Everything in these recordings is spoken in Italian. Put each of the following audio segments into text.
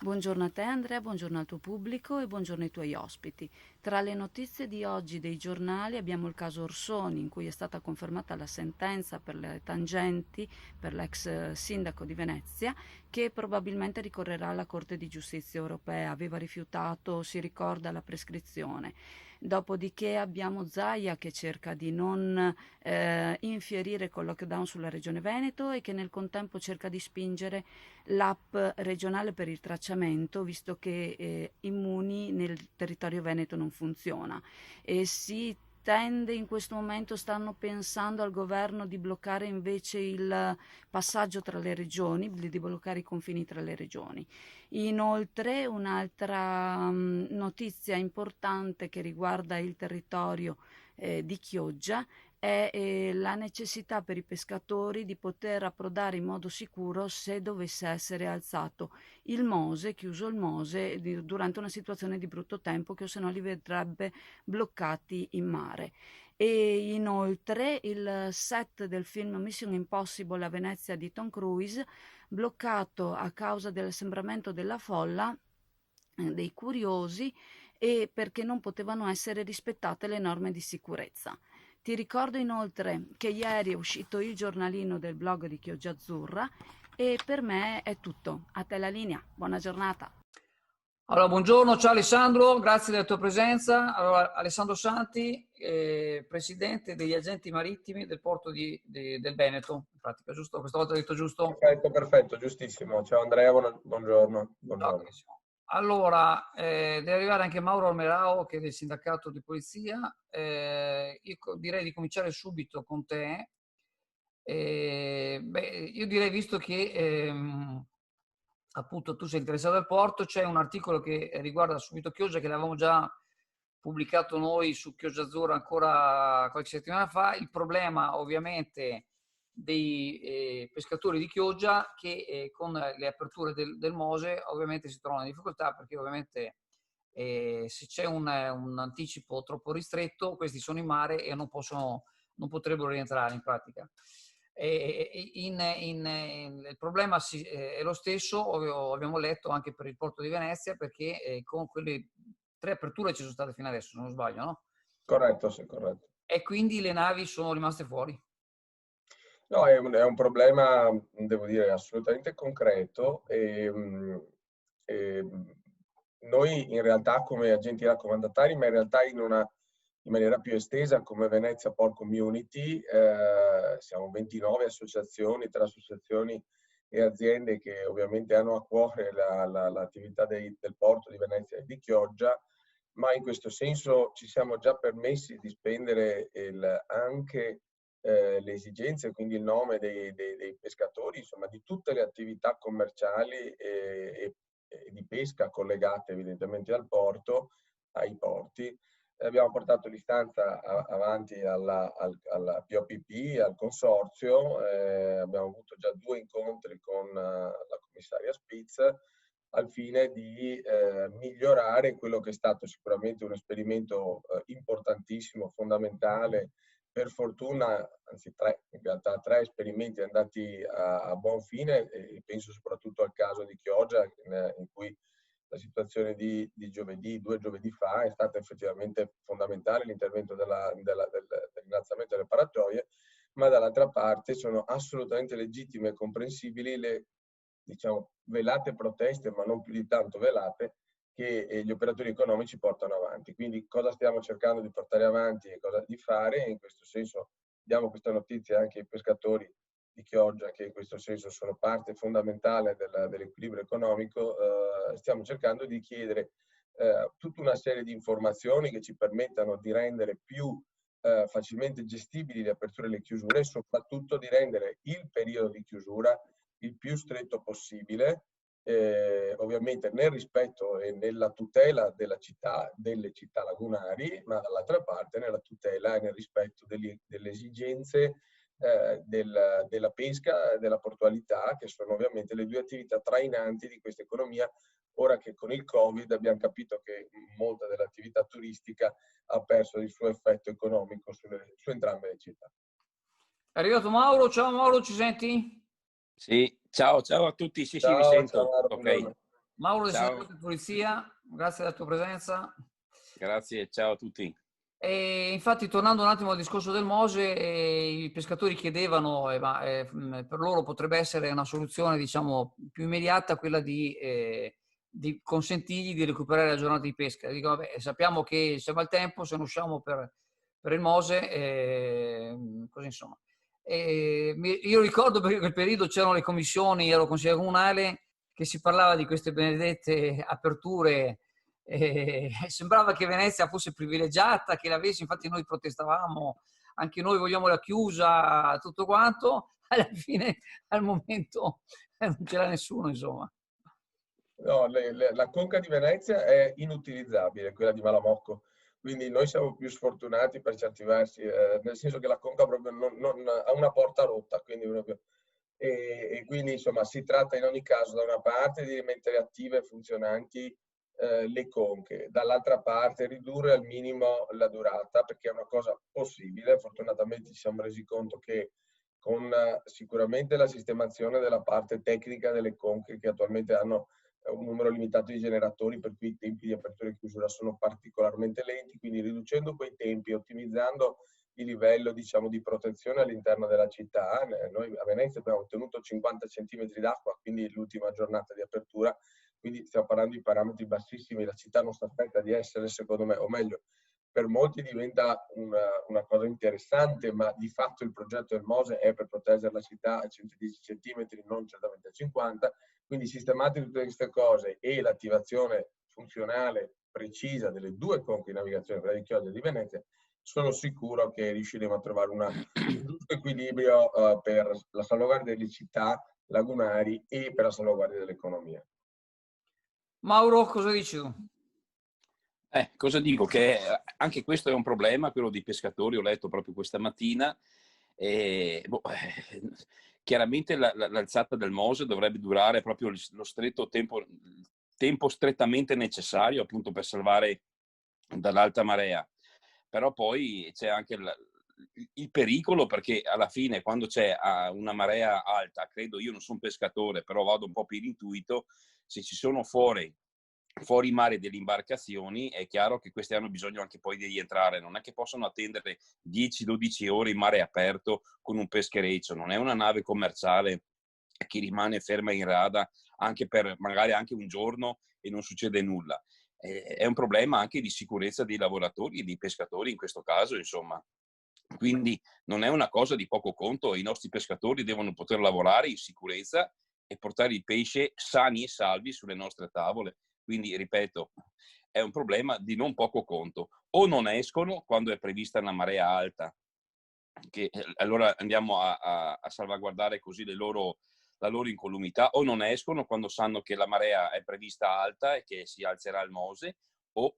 Buongiorno a te Andrea, buongiorno al tuo pubblico e buongiorno ai tuoi ospiti. Tra le notizie di oggi dei giornali abbiamo il caso Orsoni, in cui è stata confermata la sentenza per le tangenti per l'ex sindaco di Venezia, che probabilmente ricorrerà alla Corte di Giustizia europea. Aveva rifiutato, si ricorda, la prescrizione. Dopodiché abbiamo Zaia che cerca di non infierire col lockdown sulla regione Veneto e che nel contempo cerca di spingere l'app regionale per il tracciamento, visto che Immuni nel territorio veneto non funziona e si tende in questo momento, stanno pensando al governo di bloccare invece il passaggio tra le regioni, di bloccare i confini tra le regioni. Inoltre un'altra notizia importante che riguarda il territorio di Chioggia è la necessità per i pescatori di poter approdare in modo sicuro se dovesse essere alzato il Mose, chiuso il Mose durante una situazione di brutto tempo che o se no li vedrebbe bloccati in mare. E inoltre il set del film Mission Impossible a Venezia di Tom Cruise, bloccato a causa dell'assembramento della folla, dei curiosi e perché non potevano essere rispettate le norme di sicurezza. Ti ricordo inoltre che ieri è uscito il giornalino del blog di Chioggia Azzurra e per me è tutto. A te la linea. Buona giornata. Allora, buongiorno, ciao Alessandro, grazie della tua presenza. Allora, Alessandro Santi, presidente degli agenti marittimi del porto del Veneto, in pratica, giusto? Questa volta ho detto giusto? Perfetto, perfetto, giustissimo. Ciao Andrea, buongiorno. Ciao, Buongiorno. carissimo. Allora, deve arrivare anche Mauro Almerao, che è del sindacato di polizia. Io direi di cominciare subito con te. Io direi, visto che appunto tu sei interessato al porto, c'è un articolo che riguarda subito Chioggia che l'avevamo già pubblicato noi su Chioggia Azzurra ancora qualche settimana fa. Il problema ovviamente dei pescatori di Chioggia che con le aperture del Mose ovviamente si trovano in difficoltà perché ovviamente se c'è un anticipo troppo ristretto questi sono in mare e non potrebbero rientrare in pratica. Il problema è lo stesso, abbiamo letto anche per il porto di Venezia, perché con quelle 3 aperture ci sono state fino adesso, se non sbaglio, no? Corretto, sì, corretto. E quindi le navi sono rimaste fuori. No, è un problema, devo dire, assolutamente concreto e noi in realtà come agenti raccomandatari, ma in realtà in maniera più estesa come Venezia Port Community, siamo 29 associazioni, tra associazioni e aziende che ovviamente hanno a cuore l'attività del porto di Venezia e di Chioggia, ma in questo senso ci siamo già permessi di spendere anche le esigenze, quindi il nome dei pescatori, insomma di tutte le attività commerciali e di pesca collegate evidentemente al porto, ai porti. Abbiamo portato l'istanza avanti alla POPP, al consorzio, abbiamo avuto già 2 incontri con la commissaria Spitz al fine di migliorare quello che è stato sicuramente un esperimento importantissimo, fondamentale. Per fortuna, anzi in realtà 3 esperimenti andati a buon fine, e penso soprattutto al caso di Chioggia, in cui la situazione di giovedì, 2 giovedì fa, è stata effettivamente fondamentale l'intervento dell'innalzamento delle paratoie, ma dall'altra parte sono assolutamente legittime e comprensibili le, diciamo, velate proteste, ma non più di tanto velate, che gli operatori economici portano avanti. Quindi cosa stiamo cercando di portare avanti e cosa di fare? In questo senso diamo questa notizia anche ai pescatori di Chioggia, che in questo senso sono parte fondamentale dell'equilibrio economico. Stiamo cercando di chiedere tutta una serie di informazioni che ci permettano di rendere più facilmente gestibili le aperture e le chiusure e soprattutto di rendere il periodo di chiusura il più stretto possibile, ovviamente nel rispetto e nella tutela delle città lagunari, ma dall'altra parte nella tutela e nel rispetto delle esigenze della pesca e della portualità, che sono ovviamente le 2 attività trainanti di questa economia, ora che con il Covid abbiamo capito che molta dell'attività turistica ha perso il suo effetto economico su entrambe le città. È arrivato Mauro, ciao Mauro, ci senti? Sì, ciao a tutti, sì, vi Ciao sento. Mauro, Ok. buongiorno. Mauro del Ciao. Sindacato di Polizia, grazie della tua presenza. Grazie, ciao a tutti. E infatti, tornando un attimo al discorso del Mose, i pescatori chiedevano, per loro potrebbe essere una soluzione, diciamo, più immediata quella di consentirgli di recuperare la giornata di pesca. Dico, vabbè, sappiamo che se va il tempo, se non usciamo per il Mose, così insomma. Io ricordo perché in quel periodo c'erano le commissioni, ero consigliere comunale, che si parlava di queste benedette aperture. Sembrava che Venezia fosse privilegiata, che l'avesse, infatti noi protestavamo, anche noi vogliamo la chiusa, tutto quanto, alla fine al momento non c'era nessuno, insomma. No, la conca di Venezia è inutilizzabile, quella di Malamocco, quindi noi siamo più sfortunati per certi versi, nel senso che la conca proprio ha una porta rotta, quindi e quindi insomma si tratta in ogni caso da una parte di mettere attive e funzionanti le conche, dall'altra parte ridurre al minimo la durata, perché è una cosa possibile. Fortunatamente ci siamo resi conto che con sicuramente la sistemazione della parte tecnica delle conche, che attualmente hanno un numero limitato di generatori, per cui i tempi di apertura e chiusura sono particolarmente lenti, quindi riducendo quei tempi, ottimizzando il livello, diciamo, di protezione all'interno della città. Noi a Venezia abbiamo ottenuto 50 centimetri d'acqua, quindi l'ultima giornata di apertura, quindi stiamo parlando di parametri bassissimi. La città non si aspetta di essere, secondo me, o meglio, per molti diventa una cosa interessante, ma di fatto il progetto del Mose è per proteggere la città a 110 centimetri, non certamente a 50, quindi sistemate tutte queste cose e l'attivazione funzionale precisa delle due conche di navigazione, quella di Chioggia e di Venezia, sono sicuro che riusciremo a trovare un giusto equilibrio per la salvaguardia delle città lagunari e per la salvaguardia dell'economia. Mauro, cosa dici tu? Cosa dico? Che anche questo è un problema, quello dei pescatori, ho letto proprio questa mattina. Chiaramente l'alzata del Mose dovrebbe durare proprio lo stretto tempo strettamente necessario appunto per salvare dall'alta marea. Però poi c'è anche il pericolo, perché alla fine quando c'è una marea alta, credo, io non sono pescatore, però vado un po' per intuito, se ci sono fuori mare delle imbarcazioni, è chiaro che queste hanno bisogno anche poi di rientrare, non è che possono attendere 10-12 ore in mare aperto con un peschereccio, non è una nave commerciale che rimane ferma in rada anche per magari anche un giorno e non succede nulla. È un problema anche di sicurezza dei lavoratori e dei pescatori in questo caso, insomma. Quindi non è una cosa di poco conto, i nostri pescatori devono poter lavorare in sicurezza e portare il pesce sani e salvi sulle nostre tavole. Quindi, ripeto, è un problema di non poco conto. O non escono quando è prevista una marea alta, che allora andiamo a salvaguardare così la loro incolumità, o non escono quando sanno che la marea è prevista alta e che si alzerà il Mose, o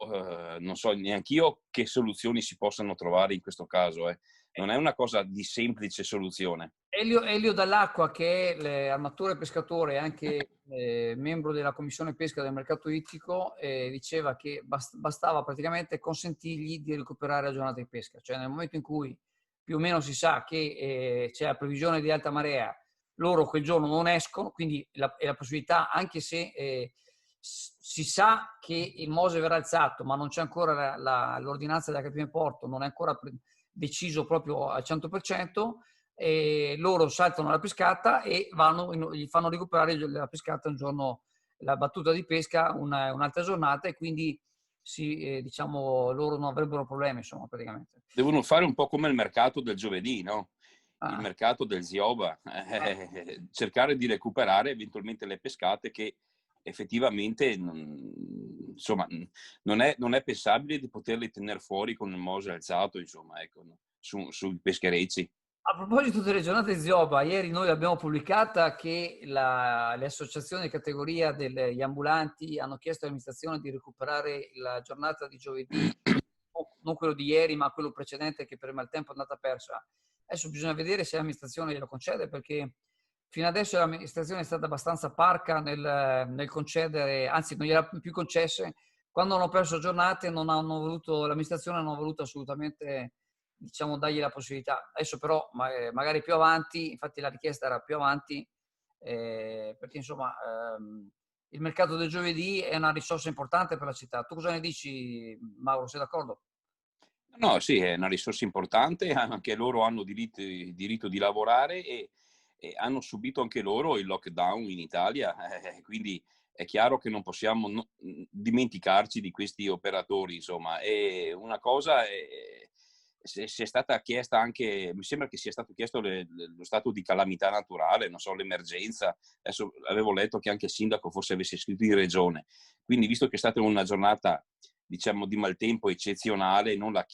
non so neanch'io che soluzioni si possano trovare in questo caso. Non è una cosa di semplice soluzione. Elio Dall'Acqua, che è armatore pescatore e anche membro della Commissione Pesca del Mercato Ittico, diceva che bastava praticamente consentirgli di recuperare la giornata di pesca. Cioè nel momento in cui più o meno si sa che c'è la previsione di alta marea, loro quel giorno non escono, quindi la possibilità, anche se si sa che il Mose verrà alzato, ma non c'è ancora l'ordinanza della Capitania di Porto, non è ancora deciso proprio al 100%, e loro saltano la pescata e gli fanno recuperare la pescata un giorno, la battuta di pesca un'altra giornata, e quindi diciamo loro non avrebbero problemi, insomma, praticamente. Devono fare un po' come il mercato del giovedì, no? Il Ah. mercato del Zioba, cercare di recuperare eventualmente le pescate che effettivamente insomma, non è pensabile di poterle tenere fuori con il Mose alzato, insomma, ecco, sui pescherecci. A proposito delle giornate Zioba, ieri noi abbiamo pubblicata che le associazioni di categoria degli ambulanti hanno chiesto all'amministrazione di recuperare la giornata di giovedì, non quello di ieri, ma quello precedente, che per maltempo è andata persa. Adesso bisogna vedere se l'amministrazione glielo concede, perché fino adesso l'amministrazione è stata abbastanza parca nel concedere, anzi non gliela più concesse. Quando hanno perso giornate l'amministrazione non ha voluto assolutamente, diciamo, dargli la possibilità. Adesso però magari più avanti, infatti la richiesta era più avanti, perché insomma il mercato del giovedì è una risorsa importante per la città. Tu cosa ne dici, Mauro? Sei d'accordo? No, sì, è una risorsa importante, anche loro hanno diritto di lavorare e hanno subito anche loro il lockdown in Italia, quindi è chiaro che non possiamo dimenticarci di questi operatori, insomma. E una cosa se è stata chiesta anche, mi sembra che sia stato chiesto lo stato di calamità naturale, non so, l'emergenza. Adesso avevo letto che anche il sindaco forse avesse scritto in regione. Quindi, visto che è stata una giornata, diciamo, di maltempo eccezionale, non la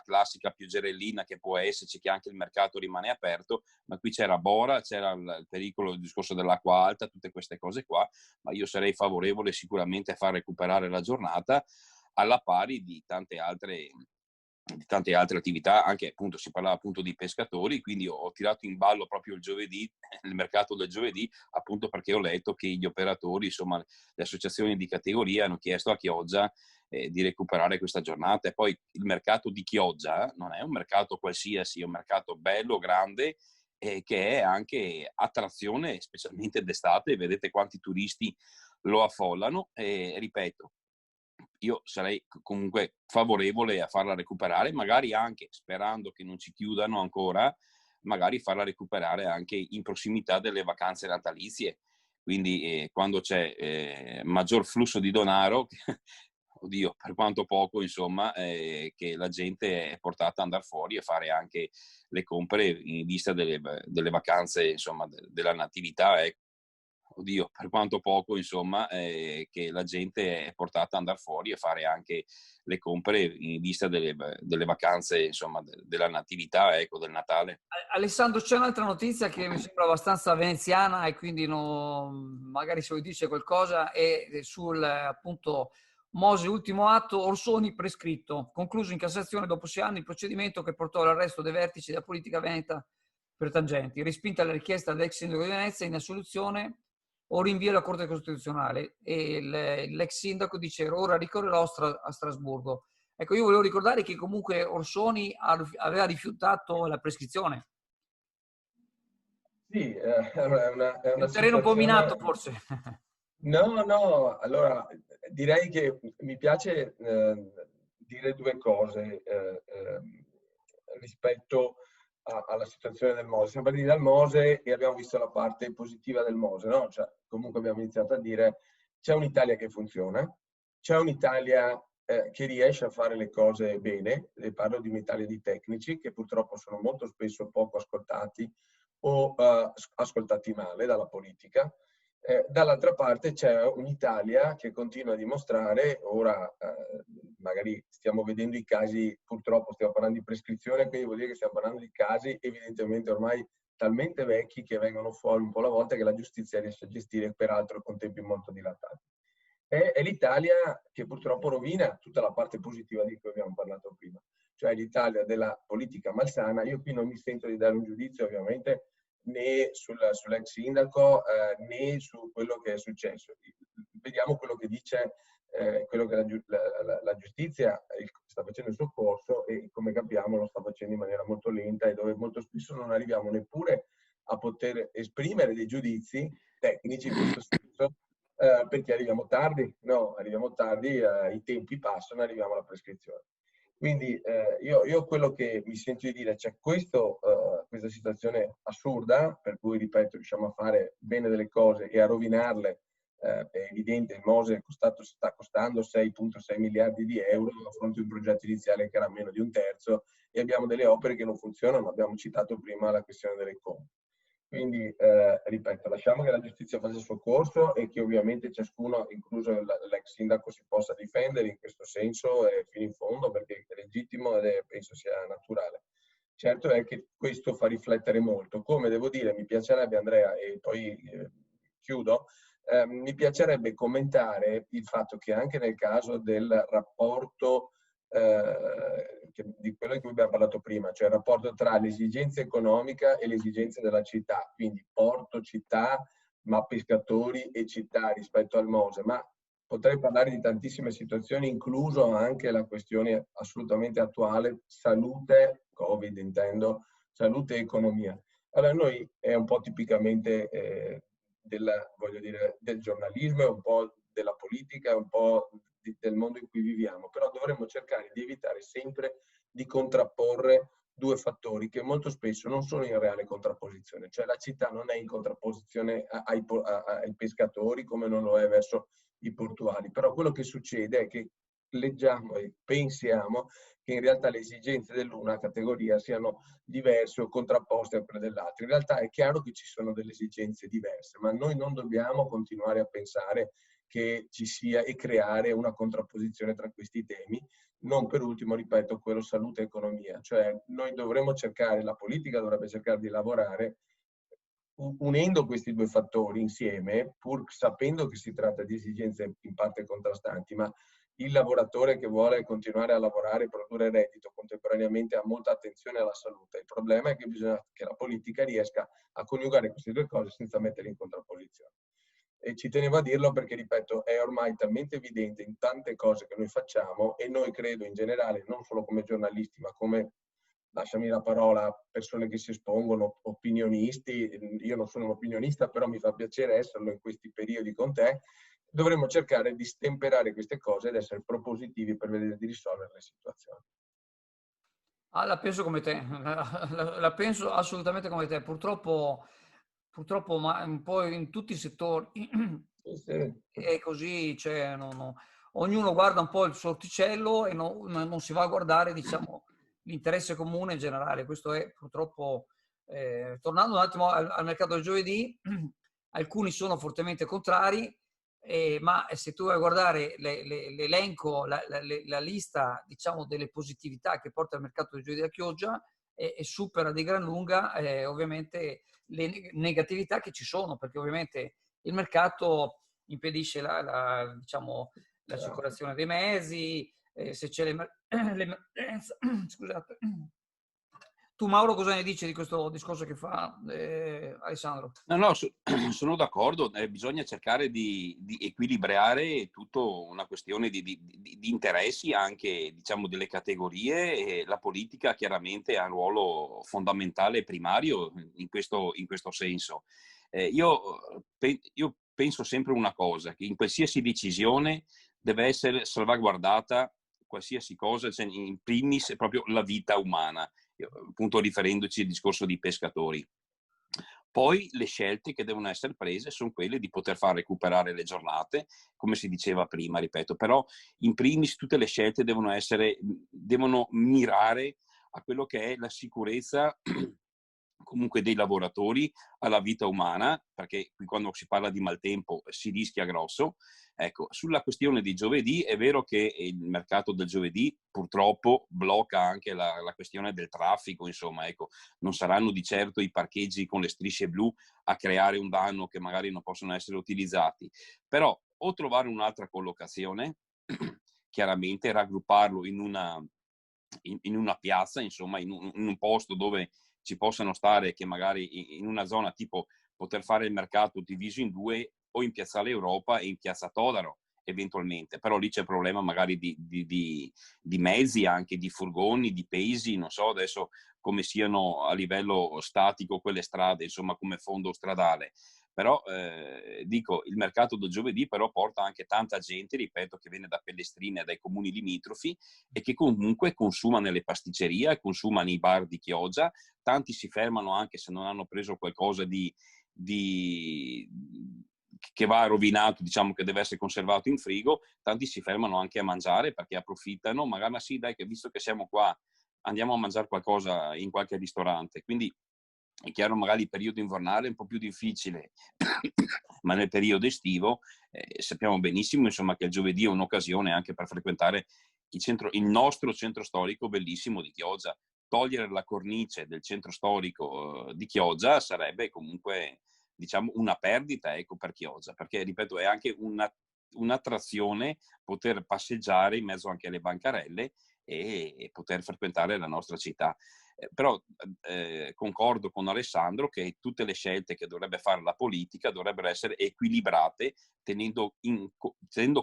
classica pioggerellina che può esserci, che anche il mercato rimane aperto, ma qui c'era bora, c'era il pericolo, il discorso dell'acqua alta, tutte queste cose qua, ma io sarei favorevole sicuramente a far recuperare la giornata alla pari di tante altre attività, anche appunto si parlava appunto di pescatori, quindi ho tirato in ballo proprio il giovedì, il mercato del giovedì, appunto perché ho letto che gli operatori, insomma le associazioni di categoria hanno chiesto a Chioggia di recuperare questa giornata. E poi il mercato di Chioggia non è un mercato qualsiasi, è un mercato bello, grande, che è anche attrazione, specialmente d'estate, vedete quanti turisti lo affollano, e ripeto, io sarei comunque favorevole a farla recuperare, magari anche, sperando che non ci chiudano ancora, magari farla recuperare anche in prossimità delle vacanze natalizie. Quindi quando c'è maggior flusso di denaro, oddio, per quanto poco, insomma, che la gente è portata ad andare fuori e fare anche le compere in vista delle vacanze, insomma, della natività, oddio, per quanto poco, insomma, che la gente è portata ad andare fuori e fare anche le compere in vista delle vacanze, insomma, della natività, ecco, del Natale. Alessandro, c'è un'altra notizia che mi sembra abbastanza veneziana e quindi magari se vuoi dice qualcosa, è sul appunto Mose ultimo atto, Orsoni prescritto, concluso in Cassazione dopo 6 anni il procedimento che portò all'arresto dei vertici della politica veneta per tangenti, respinta la richiesta dell'ex sindaco di Venezia in assoluzione o rinvio alla Corte Costituzionale, e l'ex sindaco dice ora ricorrerò a Strasburgo. Ecco, io volevo ricordare che comunque Orsoni aveva rifiutato la prescrizione. Sì, allora è È una un terreno un po' minato, situazione... forse. No, allora direi che mi piace dire due cose rispetto alla situazione del Mose. Siamo partiti dal Mose e abbiamo visto la parte positiva del Mose, no? Cioè, comunque abbiamo iniziato a dire c'è un'Italia che funziona, c'è un'Italia che riesce a fare le cose bene, e parlo di un'Italia di tecnici che purtroppo sono molto spesso poco ascoltati o ascoltati male dalla politica. Dall'altra parte c'è un'Italia che continua a dimostrare, ora magari stiamo vedendo i casi, purtroppo stiamo parlando di prescrizione, quindi vuol dire che stiamo parlando di casi evidentemente ormai talmente vecchi che vengono fuori un po' alla volta, che la giustizia riesce a gestire, peraltro con tempi molto dilatati. È l'Italia che purtroppo rovina tutta la parte positiva di cui abbiamo parlato prima, cioè l'Italia della politica malsana. Io qui non mi sento di dare un giudizio ovviamente né sull'ex sindaco né su quello che è successo. Vediamo quello che dice, quello che la giustizia sta facendo il suo corso, e come capiamo lo sta facendo in maniera molto lenta, e dove molto spesso non arriviamo neppure a poter esprimere dei giudizi tecnici in questo senso, perché arriviamo tardi, no, arriviamo tardi, i tempi passano e arriviamo alla prescrizione. Quindi io quello che mi sento di dire, c'è questa situazione assurda, per cui, ripeto, riusciamo a fare bene delle cose e a rovinarle. È evidente, il Mose sta costando 6,6 miliardi di euro a fronte di un progetto iniziale che era meno di un terzo, e abbiamo delle opere che non funzionano. Abbiamo citato prima la questione delle compre. Quindi, ripeto, lasciamo che la giustizia faccia il suo corso e che ovviamente ciascuno, incluso l'ex sindaco, si possa difendere in questo senso fino in fondo, perché è legittimo e penso sia naturale. Certo è che questo fa riflettere molto. Come devo dire, mi piacerebbe, Andrea, e poi chiudo, mi piacerebbe commentare il fatto che anche nel caso del rapporto di quello di cui abbiamo parlato prima, cioè il rapporto tra l'esigenza economica e le esigenze della città, quindi porto, città, ma pescatori e città rispetto al Mose, ma potrei parlare di tantissime situazioni, incluso anche la questione assolutamente attuale, salute, Covid intendo, salute e economia. Allora noi è un po' tipicamente voglio dire, del giornalismo, è un po' della politica, è un po' del mondo in cui viviamo, però dovremmo cercare di evitare sempre di contrapporre due fattori che molto spesso non sono in reale contrapposizione, cioè la città non è in contrapposizione ai pescatori come non lo è verso i portuali, però quello che succede è che leggiamo e pensiamo che in realtà le esigenze dell'una categoria siano diverse o contrapposte a quelle dell'altra. In realtà è chiaro che ci sono delle esigenze diverse, ma noi non dobbiamo continuare a pensare che ci sia e creare una contrapposizione tra questi temi. Non per ultimo, ripeto, quello salute e economia, cioè noi dovremmo cercare, la politica dovrebbe cercare di lavorare unendo questi due fattori insieme, pur sapendo che si tratta di esigenze in parte contrastanti, ma il lavoratore che vuole continuare a lavorare e produrre reddito contemporaneamente ha molta attenzione alla salute. Il problema è che bisogna che la politica riesca a coniugare queste due cose senza metterle in contrapposizione. E ci tenevo a dirlo perché, ripeto, è ormai talmente evidente in tante cose che noi facciamo, e noi credo in generale, non solo come giornalisti, ma come, lasciami la parola, persone che si espongono, opinionisti. Io non sono un opinionista, però mi fa piacere esserlo in questi periodi con te. Dovremmo cercare di stemperare queste cose ed essere propositivi per vedere di risolvere le situazioni. Ah, la penso come te, la penso assolutamente come te. Purtroppo, ma un po' in tutti i settori Sì. è così, cioè, ognuno guarda un po' il suo orticello e non si va a guardare, diciamo, l'interesse comune in generale. Questo è purtroppo, tornando un attimo al mercato del giovedì, alcuni sono fortemente contrari, ma se tu vai a guardare l'elenco, la lista, diciamo, delle positività che porta il mercato del giovedì a Chioggia, e supera di gran lunga ovviamente le negatività che ci sono, perché ovviamente il mercato impedisce diciamo, la circolazione dei mezzi, se c'è l'emergenza. Scusate. Tu, Mauro, cosa ne dici di questo discorso che fa Alessandro? No, sono d'accordo, bisogna cercare di equilibrare tutto una questione di interessi anche, diciamo, delle categorie, e la politica chiaramente ha un ruolo fondamentale e primario in questo senso. Io penso sempre una cosa, che in qualsiasi decisione deve essere salvaguardata qualsiasi cosa, cioè in primis proprio la vita umana, appunto riferendoci al discorso di pescatori. Poi le scelte che devono essere prese sono quelle di poter far recuperare le giornate, come si diceva prima, ripeto, però in primis tutte le scelte devono mirare a quello che è la sicurezza comunque dei lavoratori, alla vita umana, perché qui quando si parla di maltempo si rischia grosso. Ecco, sulla questione di giovedì è vero che il mercato del giovedì purtroppo blocca anche la questione del traffico, insomma, ecco, non saranno di certo i parcheggi con le strisce blu a creare un danno che magari non possono essere utilizzati, però o trovare un'altra collocazione, chiaramente raggrupparlo in una piazza, insomma, in un posto dove ci possano stare, che magari in una zona tipo poter fare il mercato diviso in due, o in Piazzale Europa e in Piazza Todaro eventualmente, però lì c'è il problema magari di mezzi, anche di furgoni, di pesi, non so adesso come siano a livello statico quelle strade, insomma, come fondo stradale. Però dico, il mercato del giovedì però porta anche tanta gente, ripeto, che viene da Pellestrina e dai comuni limitrofi, e che comunque consuma nelle pasticcerie, consuma nei bar di Chioggia. Tanti si fermano anche se non hanno preso qualcosa che va rovinato, diciamo, che deve essere conservato in frigo. Tanti si fermano anche a mangiare perché approfittano, magari, ma sì, dai, che visto che siamo qua andiamo a mangiare qualcosa in qualche ristorante. Quindi è chiaro, magari il periodo invernale è un po' più difficile, ma nel periodo estivo sappiamo benissimo, insomma, che il giovedì è un'occasione anche per frequentare il nostro centro storico bellissimo di Chioggia. Togliere la cornice del centro storico di Chioggia sarebbe comunque, diciamo, una perdita, ecco, per Chioggia, perché, ripeto, è anche un'attrazione poter passeggiare in mezzo anche alle bancarelle e poter frequentare la nostra città. Però concordo con Alessandro che tutte le scelte che dovrebbe fare la politica dovrebbero essere equilibrate, tenendo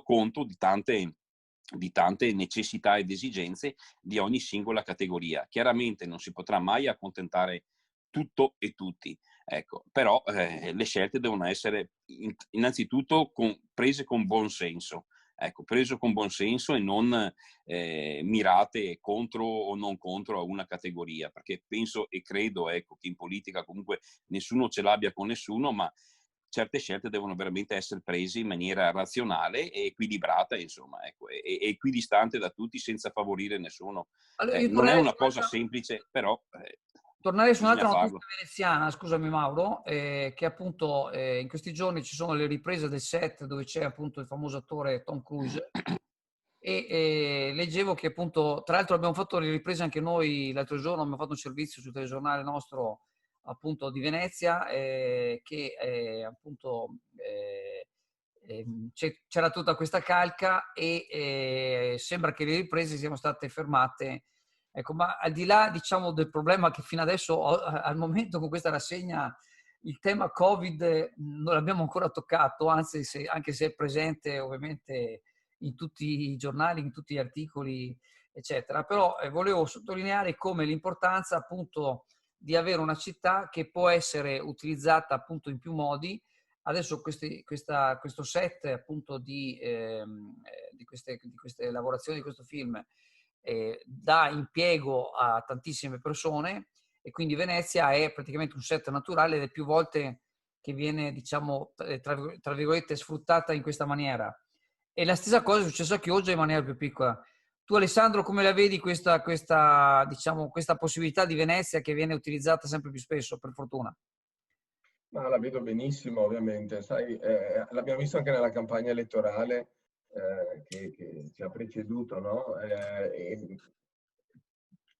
conto di tante necessità ed esigenze di ogni singola categoria. Chiaramente non si potrà mai accontentare tutto e tutti. Ecco, però le scelte devono essere innanzitutto prese con buon senso. Ecco, preso con buon senso e non mirate contro o non contro a una categoria, perché penso e credo, ecco, che in politica comunque nessuno ce l'abbia con nessuno, ma certe scelte devono veramente essere prese in maniera razionale e equilibrata, insomma, ecco, e equidistante da tutti senza favorire nessuno. Allora, io Non è una cosa semplice, però tornerei su bisogna un'altra notizia farlo. veneziana, scusami Mauro, che appunto in questi giorni ci sono le riprese del set dove c'è appunto il famoso attore Tom Cruise e leggevo che appunto, tra l'altro abbiamo fatto le riprese anche noi l'altro giorno, abbiamo fatto un servizio sul telegiornale nostro appunto di Venezia che appunto c'era tutta questa calca e sembra che le riprese siano state fermate. Ecco, ma al di là, diciamo, del problema che fino adesso, al momento con questa rassegna, il tema Covid non l'abbiamo ancora toccato, anzi, anche se è presente ovviamente in tutti i giornali, in tutti gli articoli, eccetera. Però volevo sottolineare come l'importanza appunto di avere una città che può essere utilizzata appunto in più modi. Adesso questo set appunto di queste lavorazioni di questo film dà impiego a tantissime persone e quindi Venezia è praticamente un set naturale ed è più volte che viene, diciamo, tra virgolette, sfruttata in questa maniera. E la stessa cosa è successa a Chioggia in maniera più piccola. Tu Alessandro, come la vedi diciamo, questa possibilità di Venezia che viene utilizzata sempre più spesso, per fortuna? Ma la vedo benissimo, ovviamente. Sai, l'abbiamo visto anche nella campagna elettorale che ci ha preceduto, no?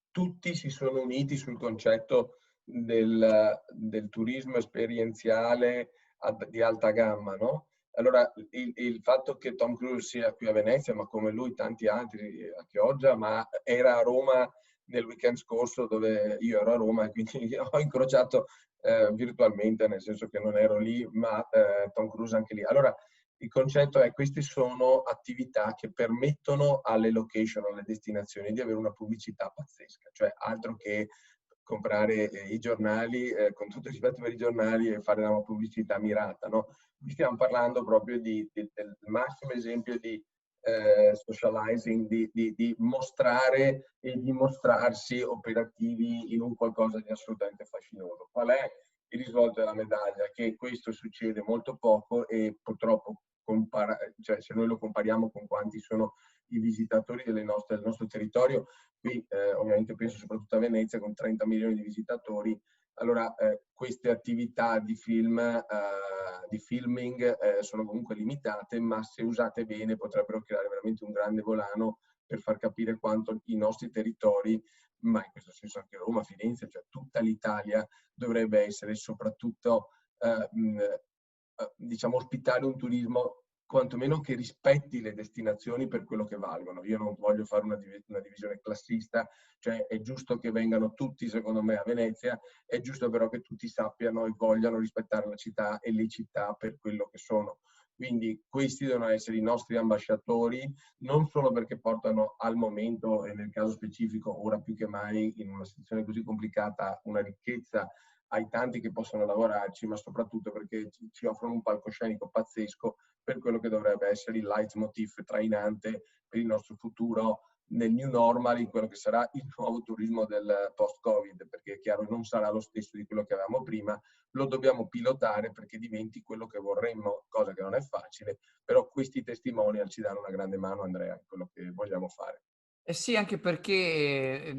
Tutti si sono uniti sul concetto del turismo esperienziale di alta gamma, no? Allora, il fatto che Tom Cruise sia qui a Venezia, ma come lui tanti altri a Chioggia, ma era a Roma nel weekend scorso dove io ero a Roma e quindi ho incrociato virtualmente, nel senso che non ero lì, ma Tom Cruise anche lì. Allora, il concetto è che queste sono attività che permettono alle location, alle destinazioni di avere una pubblicità pazzesca, cioè altro che comprare i giornali, con tutto il rispetto per i giornali, e fare una pubblicità mirata, no? Qui stiamo parlando proprio del massimo esempio di socializing, di mostrare e di mostrarsi operativi in un qualcosa di assolutamente fascinoso. Qual è il risvolto della medaglia? Che questo succede molto poco e purtroppo, cioè, se noi lo compariamo con quanti sono i visitatori del nostro territorio, qui ovviamente penso soprattutto a Venezia con 30 milioni di visitatori, allora queste attività di filming sono comunque limitate, ma se usate bene potrebbero creare veramente un grande volano per far capire quanto i nostri territori, ma in questo senso anche Roma, Firenze, cioè tutta l'Italia, dovrebbe essere soprattutto diciamo ospitare un turismo quantomeno che rispetti le destinazioni per quello che valgono. Io non voglio fare una divisione classista, cioè è giusto che vengano tutti, secondo me, a Venezia, è giusto però che tutti sappiano e vogliano rispettare la città e le città per quello che sono. Quindi questi devono essere i nostri ambasciatori, non solo perché portano al momento, e nel caso specifico, ora più che mai, in una situazione così complicata, una ricchezza ai tanti che possono lavorarci, ma soprattutto perché ci offrono un palcoscenico pazzesco per quello che dovrebbe essere il leitmotiv trainante per il nostro futuro nel new normal, in quello che sarà il nuovo turismo del post-Covid, perché è chiaro non sarà lo stesso di quello che avevamo prima, lo dobbiamo pilotare perché diventi quello che vorremmo, cosa che non è facile, però questi testimonial ci danno una grande mano, Andrea, in quello che vogliamo fare. Eh sì, anche perché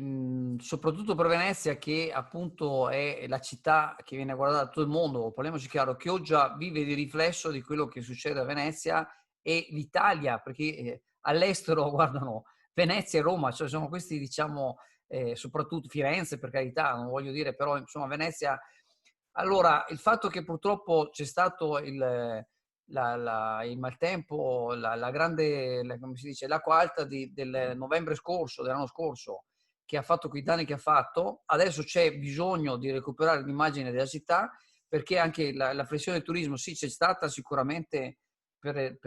soprattutto per Venezia, che appunto è la città che viene guardata da tutto il mondo, parliamoci chiaro, Chioggia vive di riflesso di quello che succede a Venezia e l'Italia, perché all'estero guardano Venezia e Roma, cioè sono questi, diciamo, soprattutto Firenze, per carità, non voglio dire, però insomma Venezia. Allora, il fatto che purtroppo c'è stato il maltempo, la grande, come si dice, l'acqua alta del novembre scorso, dell'anno scorso, che ha fatto quei danni che ha fatto, adesso c'è bisogno di recuperare l'immagine della città, perché anche la flessione del turismo sì c'è stata sicuramente per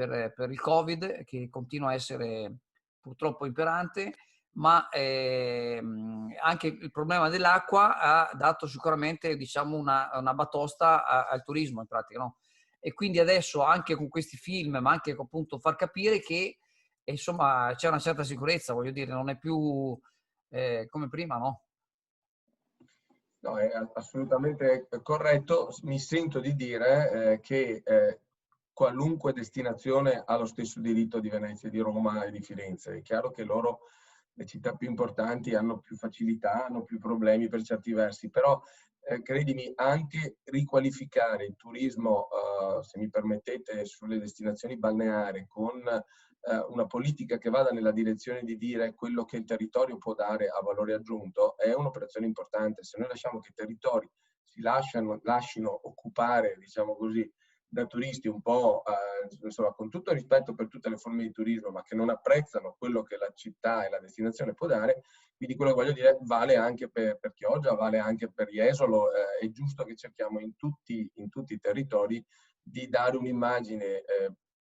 il Covid, che continua a essere purtroppo imperante, ma anche il problema dell'acqua ha dato sicuramente, diciamo, una batosta al turismo in pratica, no? E quindi adesso anche con questi film, ma anche appunto far capire che insomma c'è una certa sicurezza, voglio dire, non è più come prima, no? No, è assolutamente corretto. Mi sento di dire che qualunque destinazione ha lo stesso diritto di Venezia, di Roma e di Firenze. È chiaro che loro, le città più importanti, hanno più facilità, hanno più problemi per certi versi, però credimi, anche riqualificare il turismo, se mi permettete, sulle destinazioni balneari con una politica che vada nella direzione di dire quello che il territorio può dare a valore aggiunto è un'operazione importante. Se noi lasciamo che i territori si lasciano occupare, diciamo così, da turisti un po', insomma, con tutto il rispetto per tutte le forme di turismo, ma che non apprezzano quello che la città e la destinazione può dare, quindi quello che voglio dire vale anche per Chioggia, vale anche per Jesolo. È giusto che cerchiamo in tutti i territori di dare un'immagine,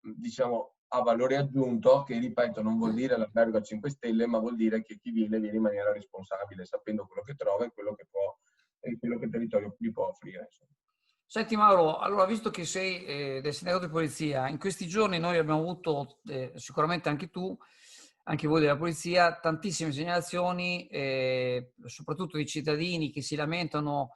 diciamo, a valore aggiunto, che ripeto non vuol dire l'albergo a 5 stelle, ma vuol dire che chi viene in maniera responsabile, sapendo quello che trova e quello che può, e quello che il territorio gli può offrire. Insomma. Senti Mauro, allora visto che sei del sindacato di polizia, in questi giorni noi abbiamo avuto, sicuramente anche tu, anche voi della polizia, tantissime segnalazioni, soprattutto di cittadini che si lamentano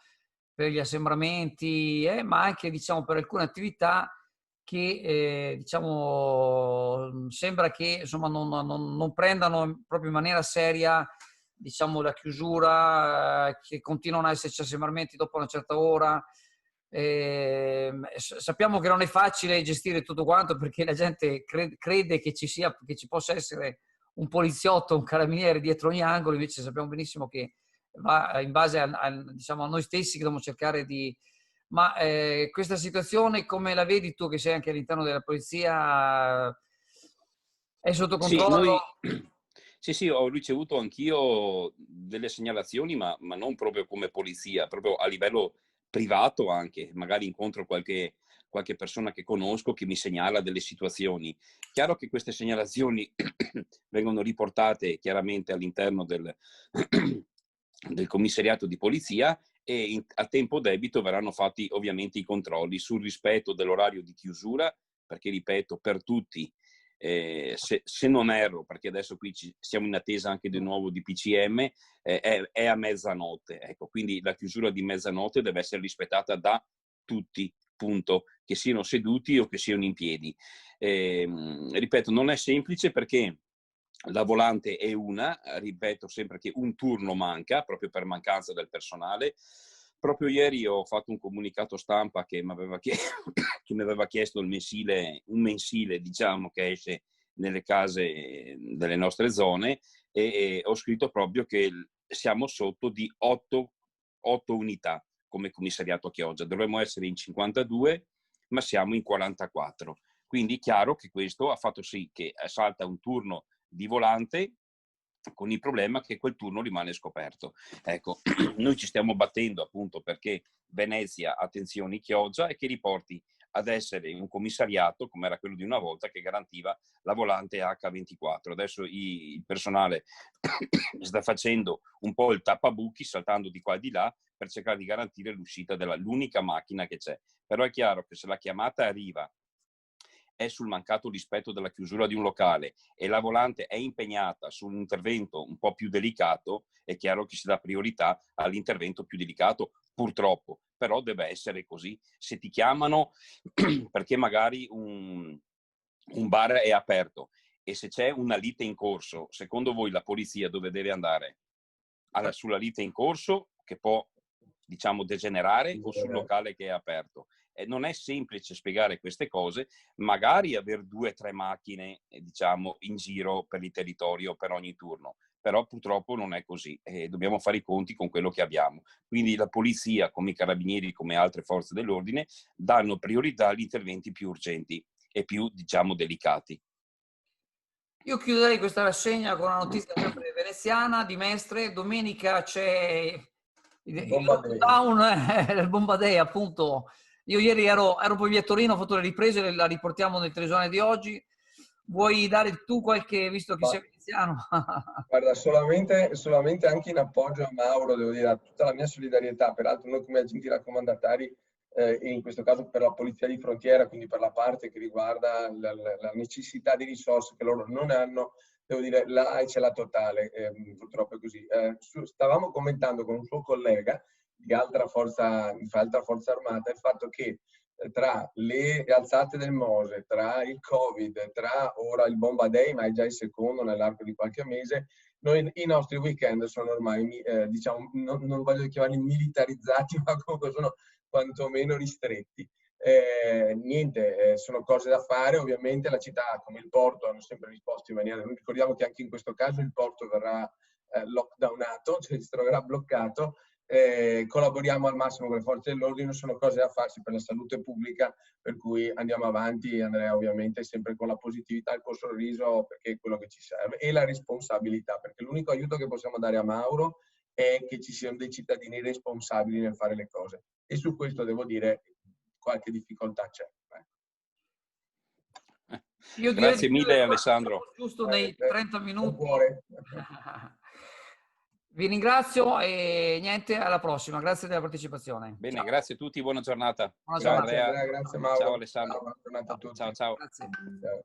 per gli assembramenti, ma anche diciamo per alcune attività che diciamo sembra che insomma non prendano proprio in maniera seria, diciamo, la chiusura, che continuano a esserci assembramenti dopo una certa ora. Sappiamo che non è facile gestire tutto quanto, perché la gente crede che ci possa essere un poliziotto, un carabiniere dietro ogni angolo, invece sappiamo benissimo che va in base diciamo, a noi stessi che dobbiamo cercare di... Ma questa situazione come la vedi tu, che sei anche all'interno della polizia, è sotto controllo? Sì, ho ricevuto anch'io delle segnalazioni, ma non proprio come polizia, proprio a livello privato anche. Magari incontro qualche persona che conosco che mi segnala delle situazioni. Chiaro che queste segnalazioni vengono riportate chiaramente all'interno del commissariato di polizia e a tempo debito verranno fatti ovviamente i controlli sul rispetto dell'orario di chiusura, perché ripeto, per tutti, se non erro, perché adesso qui siamo in attesa anche di un nuovo DPCM, è a mezzanotte. Ecco, quindi la chiusura di mezzanotte deve essere rispettata da tutti, punto, che siano seduti o che siano in piedi. Ripeto, non è semplice perché la volante è una, ripeto sempre che un turno manca, proprio per mancanza del personale. Proprio ieri ho fatto un comunicato stampa che mi aveva chiesto un mensile, diciamo, che esce nelle case delle nostre zone, e ho scritto proprio che siamo sotto di 8 unità come commissariato a Chioggia. Dovremmo essere in 52, ma siamo in 44. Quindi chiaro che questo ha fatto sì che salta un turno di volante, con il problema che quel turno rimane scoperto. Ecco, noi ci stiamo battendo appunto perché Venezia attenzioni Chioggia e che riporti ad essere un commissariato come era quello di una volta, che garantiva la volante H24. Adesso il personale sta facendo un po' il tappabuchi, saltando di qua e di là per cercare di garantire l'uscita dell'unica macchina che c'è. Però è chiaro che se la chiamata arriva è sul mancato rispetto della chiusura di un locale e la volante è impegnata su un intervento un po' più delicato, è chiaro che si dà priorità all'intervento più delicato, purtroppo, però deve essere così. Se ti chiamano perché magari un bar è aperto e se c'è una lite in corso, secondo voi la polizia dove deve andare? Sulla lite in corso, che può, diciamo, degenerare, o sul locale che è aperto? Non è semplice spiegare queste cose, magari avere 2 o 3 macchine, diciamo, in giro per il territorio per ogni turno, però purtroppo non è così e dobbiamo fare i conti con quello che abbiamo. Quindi la polizia, come i carabinieri, come altre forze dell'ordine, danno priorità agli interventi più urgenti e più, diciamo, delicati. Io chiuderei questa rassegna con una notizia sempre veneziana di Mestre. Domenica c'è il lockdown, il Bomba Day, appunto. Io ieri ero poi via Torino, ho fatto le riprese, la riportiamo nel telegiornale di oggi. Vuoi dare tu qualche, visto che sei veneziano, Tiziano. Guarda, solamente anche in appoggio a Mauro, devo dire, a tutta la mia solidarietà, peraltro noi come agenti raccomandatari, in questo caso per la Polizia di Frontiera, quindi per la parte che riguarda la necessità di risorse che loro non hanno, devo dire, là c'è la totale, purtroppo è così. Stavamo commentando con un suo collega di altra forza armata il fatto che tra le alzate del Mose, tra il Covid, tra ora il Bomba Day, ma è già il secondo nell'arco di qualche mese, i nostri weekend sono ormai, diciamo, non voglio chiamarli militarizzati, ma comunque sono quantomeno ristretti. Niente, sono cose da fare, ovviamente la città come il porto hanno sempre risposto in maniera, ricordiamo che anche in questo caso il porto verrà lockdownato, cioè si troverà bloccato. Collaboriamo al massimo con le forze dell'ordine, sono cose da farsi per la salute pubblica, per cui andiamo avanti, Andrea, ovviamente sempre con la positività, il sorriso, perché è quello che ci serve, e la responsabilità, perché l'unico aiuto che possiamo dare a Mauro è che ci siano dei cittadini responsabili nel fare le cose, e su questo devo dire qualche difficoltà c'è. Io Grazie mille Alessandro. Giusto nei 30 minuti. Buon Vi ringrazio e niente, alla prossima. Grazie della partecipazione. Bene, Ciao. grazie a tutti, buona giornata. Buona Ciao giornata. Andrea. Grazie Mauro. Ciao Alessandro. Buona giornata a tutti. Ciao, ciao. Grazie. Ciao.